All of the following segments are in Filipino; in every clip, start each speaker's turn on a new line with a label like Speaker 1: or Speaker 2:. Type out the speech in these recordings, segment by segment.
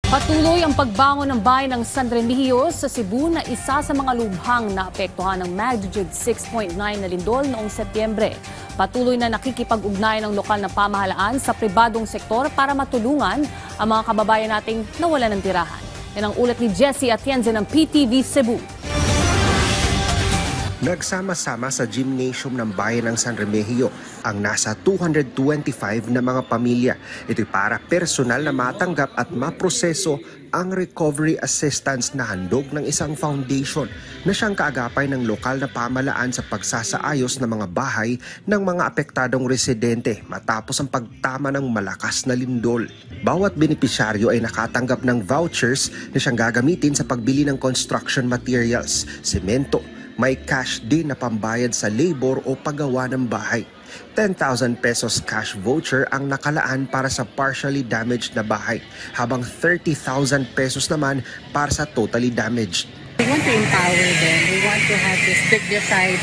Speaker 1: Patuloy ang pagbangon ng bayan ng San Remigio sa Cebu na isa sa mga lubhang naapektuhan ng magnitude 6.9 na lindol noong Setyembre. Patuloy na nakikipag-ugnayan ng lokal na pamahalaan sa pribadong sektor para matulungan ang mga kababayan nating nawalan ng tirahan. Yan ang ulat ni Jessie Atienza ng PTV Cebu.
Speaker 2: Nagsama-sama sa gymnasium ng bayan ng San Remigio ang nasa 225 na mga pamilya. Ito'y para personal na matanggap at maproseso ang recovery assistance na handog ng isang foundation na siyang kaagapay ng lokal na pamahalaan sa pagsasaayos ng mga bahay ng mga apektadong residente matapos ang pagtama ng malakas na lindol. Bawat benepisyaryo ay nakatanggap ng vouchers na siyang gagamitin sa pagbili ng construction materials, semento, may cash din na pambayad sa labor o paggawa ng bahay. 10,000 pesos cash voucher ang nakalaan para sa partially damaged na bahay, habang 30,000 pesos naman para sa totally damaged.
Speaker 3: We want to empower them. We want to have this dignified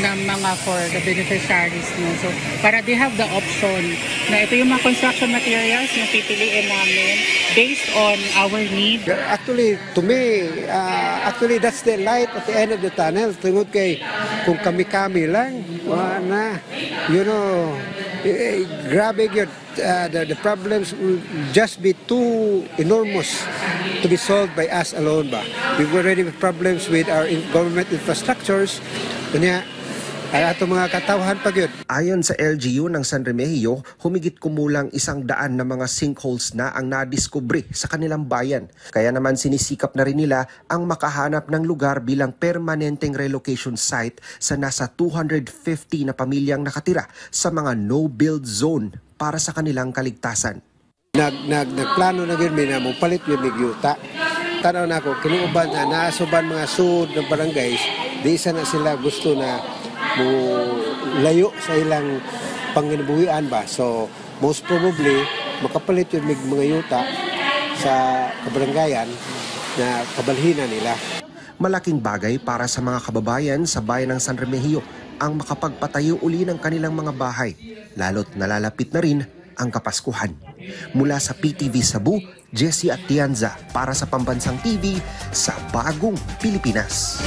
Speaker 3: na mga for the beneficiaries. So, para they have the option na ito yung mga construction materials yung pipiliin namin based on our need.
Speaker 4: Actually, to me, that's the light at the end of the tunnel. Tungod kay kung kami-kami lang, na, grabe yun. The problems will just be too enormous to be solved by us alone ba. We've already have problems with our government infrastructures. Kanya, ato mga katawhan pag yun.
Speaker 2: Ayon sa LGU ng San Remigio, humigit kumulang 100 na mga sinkholes na ang nadiskubre sa kanilang bayan. Kaya naman sinisikap na rin nila ang makahanap ng lugar bilang permanenteng relocation site sa nasa 250 na pamilyang nakatira sa mga no-build zone para sa kanilang kaligtasan.
Speaker 4: Nagplano na yun, may palit yun ng yuta. Tanaw na ako, kinuuban na naasuban mga sud ng barangays, di isa na sila gusto na layo sa ilang panginabuhian ba. So, most probably, makapalit yun mga yuta sa kabarangayan na kabalhina nila.
Speaker 2: Malaking bagay para sa mga kababayan sa bayan ng San Remigio ang makapagpatayo uli ng kanilang mga bahay, lalo't nalalapit na rin ang Kapaskuhan. Mula sa PTV Cebu, Jessie Atienza para sa Pambansang TV sa Bagong Pilipinas.